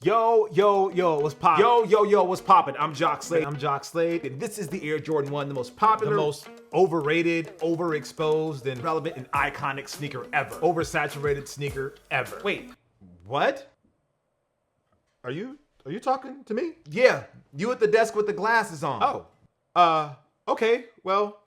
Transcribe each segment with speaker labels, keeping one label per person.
Speaker 1: Yo, what's poppin'? Yo, what's poppin'? I'm Jacques Slade. And this is the Air Jordan 1, the most popular, the most overrated, overexposed, and relevant and iconic sneaker ever. Oversaturated sneaker ever. Wait, what?
Speaker 2: Are you talking to me?
Speaker 1: Yeah, you at the desk with the glasses on.
Speaker 2: Okay, well,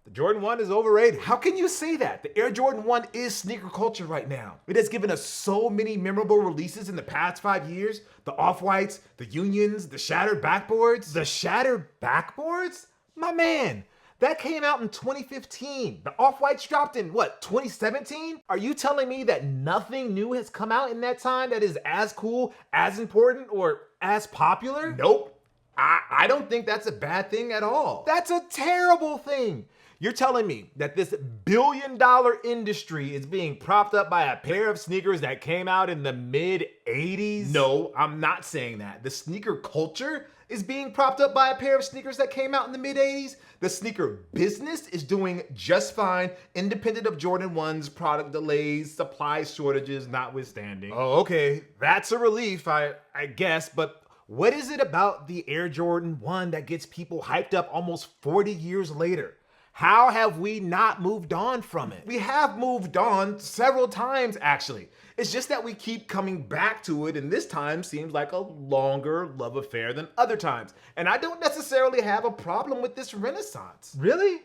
Speaker 1: The Jordan 1 is overrated. How can you say that? The Air Jordan 1 is sneaker culture right now. It has given us so many memorable releases in the past 5 years. The Off-Whites, the Unions, the shattered backboards. The shattered backboards? My man, that came out in 2015. The Off-Whites dropped in, 2017? Are you telling me that nothing new has come out in that time that is as cool, as important, or as popular? Nope. I don't think that's a bad thing at all. That's a terrible thing. You're telling me that this billion-dollar industry is being propped up by a pair of sneakers that came out in the mid-'80s? No, I'm not saying that. The sneaker culture is being propped up by a pair of sneakers that came out in the mid-'80s. The sneaker business is doing just fine, independent of Jordan 1's product delays, supply shortages notwithstanding. Oh, okay. That's a relief, I guess, but what is it about the Air Jordan 1 that gets people hyped up almost 40 years later? How have we not moved on from it? We have moved on several times, actually. It's just that we keep coming back to it, and this time seems like a longer love affair than other times. And I don't necessarily have a problem with this renaissance. Really?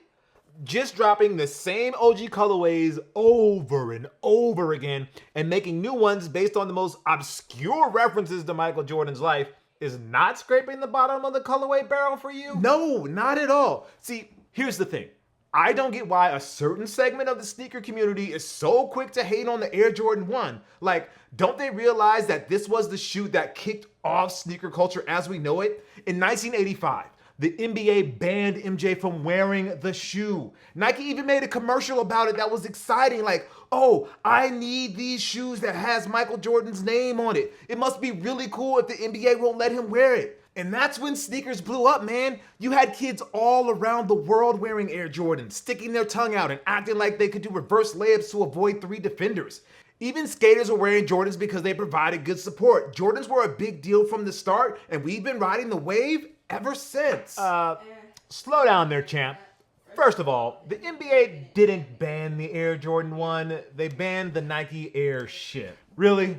Speaker 1: Just dropping the same OG colorways over and over again and making new ones based on the most obscure references to Michael Jordan's life is not scraping the bottom of the colorway barrel for you? No, not at all. See, here's the thing. I don't get why a certain segment of the sneaker community is so quick to hate on the Air Jordan 1. Like, don't they realize that this was the shoe that kicked off sneaker culture as we know it? In 1985, the NBA banned MJ from wearing the shoe. Nike even made a commercial about it that was exciting, like, oh, I need these shoes that has Michael Jordan's name on it. It must be really cool if the NBA won't let him wear it. And that's when sneakers blew up, man. You had kids all around the world wearing Air Jordans, sticking their tongue out and acting like they could do reverse layups to avoid 3 defenders. Even skaters were wearing Jordans because they provided good support. Jordans were a big deal from the start, and we've been riding the wave ever since. Slow down there, champ. First of all, the NBA didn't ban the Air Jordan 1. They banned the Nike Airship. Really?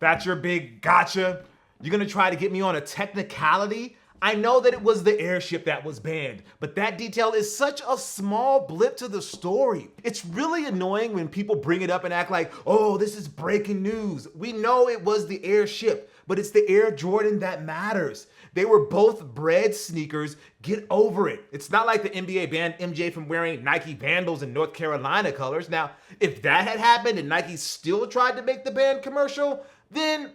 Speaker 1: That's your big gotcha? You're gonna try to get me on a technicality? I know that it was the Airship that was banned, but that detail is such a small blip to the story. It's really annoying when people bring it up and act like, oh, this is breaking news. We know it was the Airship, but it's the Air Jordan that matters. They were both bred sneakers. Get over it. It's not like the NBA banned MJ from wearing Nike Vandals in North Carolina colors. Now, if that had happened and Nike still tried to make the band commercial, then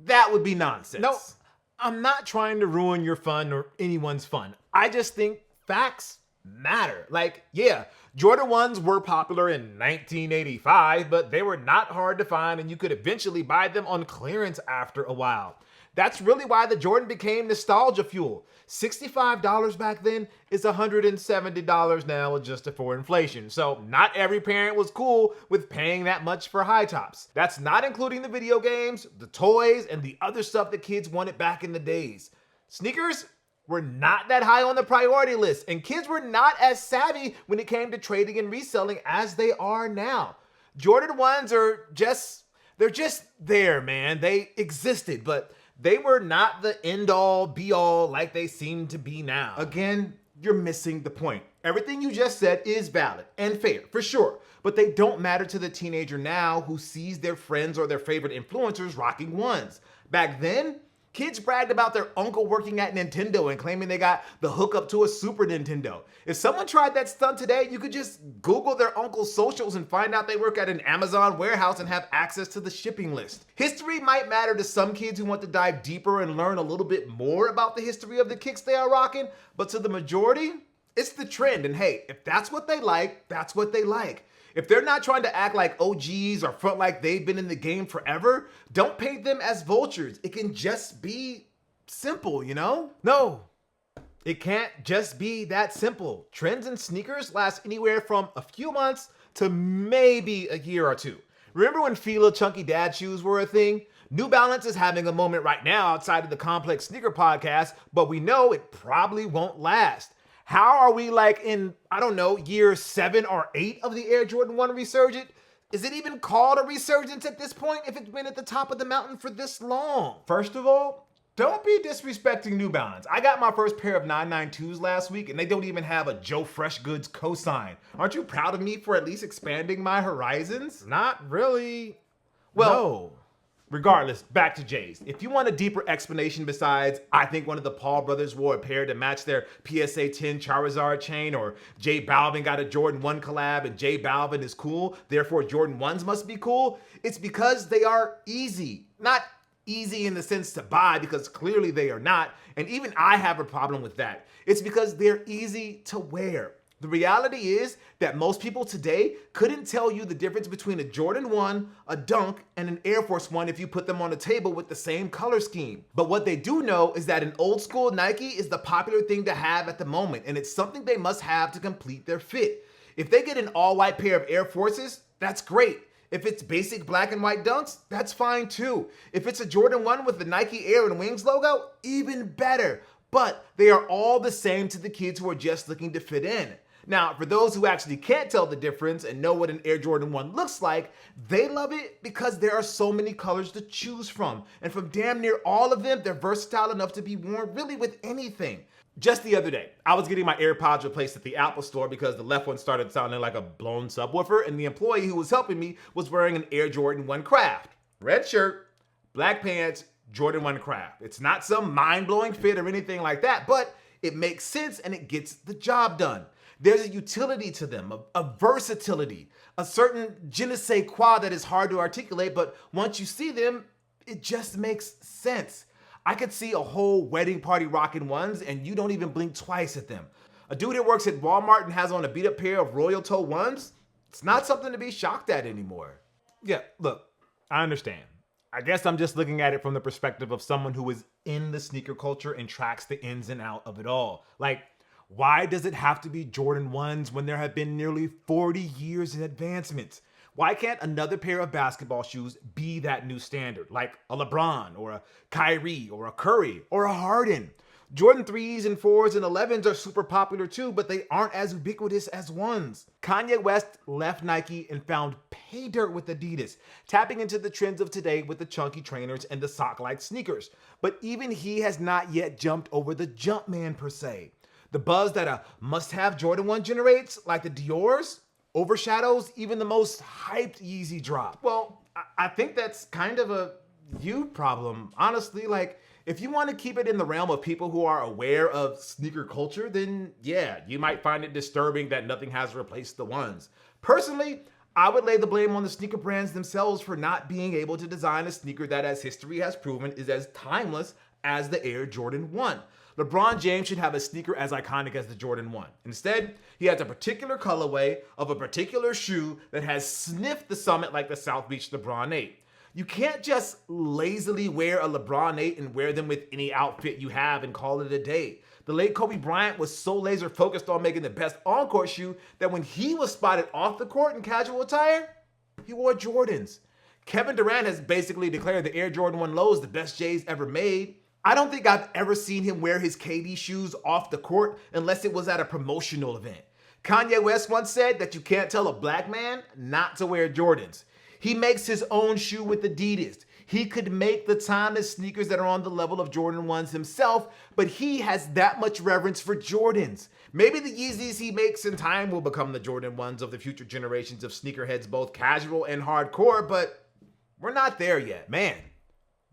Speaker 1: that would be nonsense. No, I'm not trying to ruin your fun or anyone's fun. I just think facts matter. Like, yeah, Jordan 1s were popular in 1985, but they were not hard to find and you could eventually buy them on clearance after a while. That's really why the Jordan became nostalgia fuel. $65 back then is $170 now adjusted for inflation. So not every parent was cool with paying that much for high tops. That's not including the video games, the toys, and the other stuff that kids wanted back in the days. Sneakers were not that high on the priority list, and kids were not as savvy when it came to trading and reselling as they are now. Jordan 1s are they're just there, man. They existed, but they were not the end-all, be-all like they seem to be now. Again, you're missing the point. Everything you just said is valid and fair, for sure, but they don't matter to the teenager now who sees their friends or their favorite influencers rocking 1s. Back then, kids bragged about their uncle working at Nintendo and claiming they got the hookup to a Super Nintendo. If someone tried that stunt today, you could just Google their uncle's socials and find out they work at an Amazon warehouse and have access to the shipping list. History might matter to some kids who want to dive deeper and learn a little bit more about the history of the kicks they are rocking, but to the majority, it's the trend. And hey, if that's what they like, that's what they like. If they're not trying to act like OGs or front like they've been in the game forever, don't paint them as vultures. It can just be simple, you know? No, it can't just be that simple. Trends in sneakers last anywhere from a few months to maybe a year or two. Remember when Fila Chunky Dad shoes were a thing? New Balance is having a moment right now outside of the Complex Sneaker Podcast, but we know it probably won't last. How are we like in, I don't know, year 7 or 8 of the Air Jordan 1 resurgence? Is it even called a resurgence at this point if it's been at the top of the mountain for this long? First of all, don't be disrespecting New Balance. I got my first pair of 992s last week and they don't even have a Joe Fresh Goods cosign. Aren't you proud of me for at least expanding my horizons?
Speaker 2: Not really.
Speaker 1: Well,
Speaker 2: No.
Speaker 1: regardless, back to Jay's. If you want a deeper explanation besides, I think one of the Paul brothers wore a pair to match their PSA 10 Charizard chain, or J Balvin got a Jordan 1 collab and J Balvin is cool, therefore Jordan 1s must be cool, it's because they are easy. Not easy in the sense to buy, because clearly they are not, and even I have a problem with that. It's because they're easy to wear. The reality is that most people today couldn't tell you the difference between a Jordan 1, a Dunk, and an Air Force 1 if you put them on a table with the same color scheme. But what they do know is that an old school Nike is the popular thing to have at the moment, and it's something they must have to complete their fit. If they get an all-white pair of Air Forces, that's great. If it's basic black and white Dunks, that's fine too. If it's a Jordan 1 with the Nike Air and Wings logo, even better. But they are all the same to the kids who are just looking to fit in. Now, for those who actually can't tell the difference and know what an Air Jordan 1 looks like, they love it because there are so many colors to choose from. And from damn near all of them, they're versatile enough to be worn really with anything. Just the other day, I was getting my AirPods replaced at the Apple store because the left one started sounding like a blown subwoofer, and the employee who was helping me was wearing an Air Jordan 1 Craft. Red shirt, black pants, Jordan 1 Craft. It's not some mind-blowing fit or anything like that, but it makes sense and it gets the job done. There's a utility to them, a versatility, a certain je ne sais quoi that is hard to articulate, but once you see them, it just makes sense. I could see a whole wedding party rocking ones and you don't even blink twice at them. A dude that works at Walmart and has on a beat up pair of Royal Toe ones, it's not something to be shocked at anymore.
Speaker 2: Yeah, look, I understand. I guess I'm just looking at it from the perspective of someone who is in the sneaker culture and tracks the ins and out of it all. Like, why does it have to be Jordan 1s when there have been nearly 40 years in advancements? Why can't another pair of basketball shoes be that new standard, like a LeBron or a Kyrie or a Curry or a Harden? Jordan 3s and 4s and 11s are super popular too, but they aren't as ubiquitous as 1s. Kanye West left Nike and found pay dirt with Adidas, tapping into the trends of today with the chunky trainers and the sock-like sneakers. But even he has not yet jumped over the Jumpman per se. The buzz that a must-have Jordan 1 generates, like the Dior's, overshadows even the most hyped Yeezy drop. Well, I think that's kind of a you problem. Honestly, like, if you want to keep it in the realm of people who are aware of sneaker culture, then yeah, you might find it disturbing that nothing has replaced the ones. Personally, I would lay the blame on the sneaker brands themselves for not being able to design a sneaker that, as history has proven, is as timeless as the Air Jordan 1. LeBron James should have a sneaker as iconic as the Jordan 1. Instead, he has a particular colorway of a particular shoe that has sniffed the summit like the South Beach LeBron 8. You can't just lazily wear a LeBron 8 and wear them with any outfit you have and call it a day. The late Kobe Bryant was so laser focused on making the best on-court shoe that when he was spotted off the court in casual attire, he wore Jordans. Kevin Durant has basically declared the Air Jordan 1 Lows the best J's ever made. I don't think I've ever seen him wear his KD shoes off the court unless it was at a promotional event. Kanye West once said that you can't tell a black man not to wear Jordans. He makes his own shoe with Adidas. He could make the timeless sneakers that are on the level of Jordan 1s himself, but he has that much reverence for Jordans. Maybe the Yeezys he makes in time will become the Jordan 1s of the future generations of sneakerheads, both casual and hardcore, but we're not there yet. Man,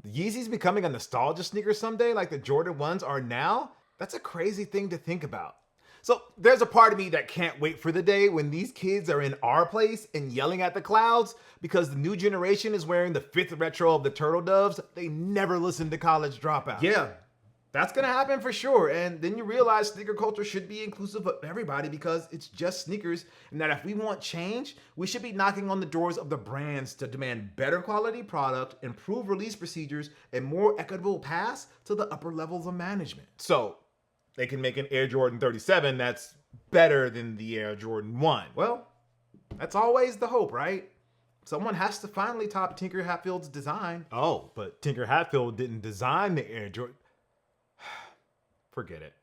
Speaker 2: the Yeezys becoming a nostalgia sneaker someday like the Jordan 1s are now? That's a crazy thing to think about. So there's a part of me that can't wait for the day when these kids are in our place and yelling at the clouds because the new generation is wearing the 5th retro of the Turtle Doves. They never listened to College Dropout. Yeah, that's gonna happen for sure. And then you realize sneaker culture should be inclusive of everybody because it's just sneakers, and that if we want change, we should be knocking on the doors of the brands to demand better quality product, improved release procedures, and more equitable paths to the upper levels of management. So they can make an Air Jordan 37 that's better than the Air Jordan 1. Well, that's always the hope, right?
Speaker 1: someone has to finally top Tinker Hatfield's design.
Speaker 2: Oh, but Tinker Hatfield didn't design the Air Jordan. Forget it.